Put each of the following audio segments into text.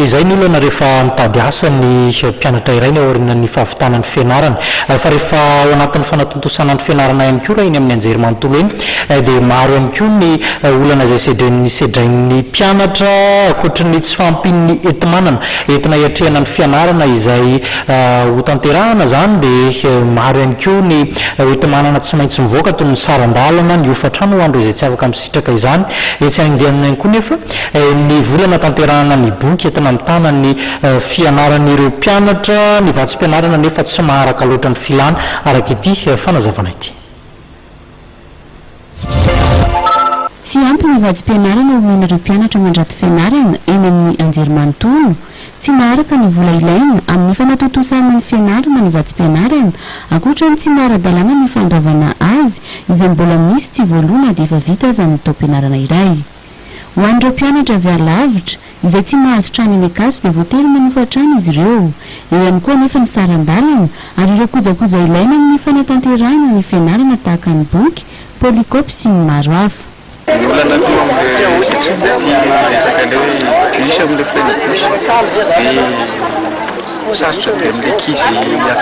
izay ny olana rehefa mitady asa ny mpianatra iray ny aorina ny fahavitanany fianarana fa rehefa ao anatin'ny fanatontosana ny fianarana ihany koa raha iny amin'ny anjery manontolo eny dia maro ihany koa ny olana izay sedrain'ny mpianatra ankoatran'ny tsy fampin'ny entimanana entina hiatrehana ny fianarana izay ho tanterahana zany dia maro ihany koa ny entimanana tsy maintsy mivoaka toy ny sarandalana ny ofatrano ho andro izay tsy afaka misitraka izany etsy andianana ihany koa nefa ny volana tanterahana ny boky entina mitana ny fianaran'ireo mpianatra ny vatsim-pianarana nefa tsy maharaka loatra ny filana araka ity fanazavana ity tsy ampy ny vatsim-pianarana homenareo mpianatra mandraty fianarana eny amin'ny anjerimanontolo tsy maharaka ny vola ilaina amin'ny fanatotosana ny fianarana ny vatsim-pianarana ankoatrany tsy mahara-dalàna ny fandraovana azy izay mbola misy tsy voalona dia efa vita aza ny tao-pianarana iray ho an'ireo mpianatra avy alavitra izay tsy mahazo trano eny akaso dia voatery manofa trano izy ireo eo ihany koa nefa ny sarandalana ary ireo kojakoja ilaina amin'ny fanatanterahana ny fianarana tahaka ny boky polikopy sy ny maro hafa ny olana koa satria mety resaka le hoe bus amin'le frena bus dia sarotra be amin'le ankizy avy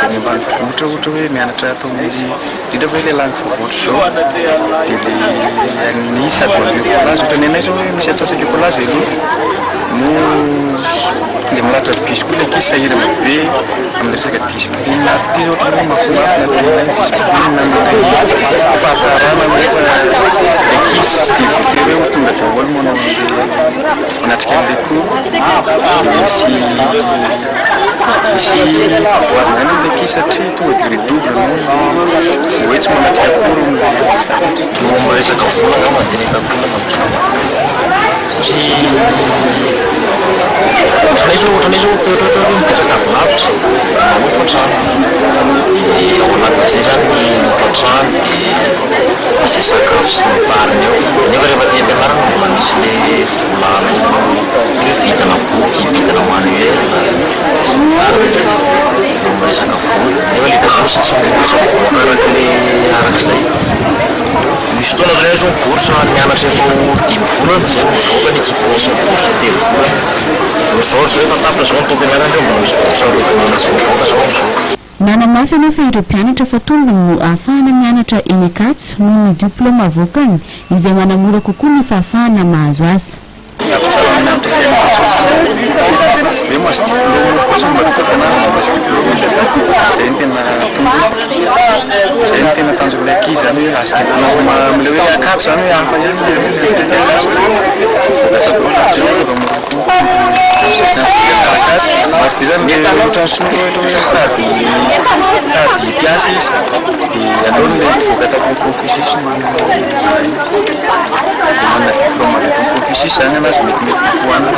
any ambanivohitra ohatra hoe mianatra atao izy indrindra hoe le langue vovotry zao dia le ny sady mandeha kolazy ohatra ny anay zao hoe misy atsasaka kolazy aloha no le milatra bus koa le ankizy sahirana be amin'ny resaka discipline ary ty ohatra hoe mahafinarina ataonay discipline fahatarana nefa ankizy tsy dia voatery hoe tonga daholo manao manatrika amin'le cours misy favoazana any amin'le ankizy satria tonga dia redouble no hoe tsy manatrika cours no resaka volana mandinika satria ohatranay zao mipetraka avy lavitra manofa trano ao anatin'izay zany nofa-trano dia misy sakafo sy ny tariny eo nefa rehefa tia ampianarana mbola misy le volana hoe vitana boky vitana manuel sy ny tariny eo miresaka vola nefa le bourse tsy mivoaka araka le arak'izay misy fotoana zany zao bourse mianatra efa 10 volana zay mivoaka ny ekipe bourse 3 volana zao zay efa tapitra zao ny tao-pianarana eo mbola misy bourse rehefa tsy mivoaka zao amizao nanamafy anefa ireo mpianatra fa tonga no ahafahana mianatra eny akatso noho ny diplôma avoakany izay manamora kokoa ny fahafahana mahazo asa zay ny tena tanjon'ilay ankizy zany hoe azo diplôma amin'ilay hoe akatso zany hoe hafa ihany arakasy maro be zany ohatrany sinoa ohatra hoe tady piasy izy dia aleony le mivoaka tato Confucius manana diplôma le Confucius zany anazy mety mivokoana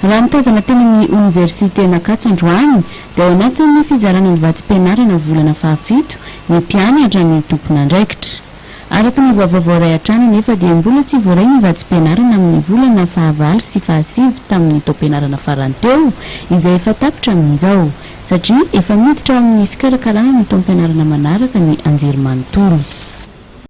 raha mitazana teny amin'ny université Nakatso androany dia ao anatin'ny fizarana ny vatsim-pianarana volana fahafito ny mpianatra ny tompon'andraikitra araka ny vaovao ray hatrany nefa dia mbola tsy voaray ny vatsim-pianarana amin'ny volana fahavalo sy fahasivy tamin'ny tao-pianarana farany teo izay efa tapitra amin'izao satria efa miditra ao amin'ny fikarakarana ny tao-pianarana manaraka ny anjerimanontolo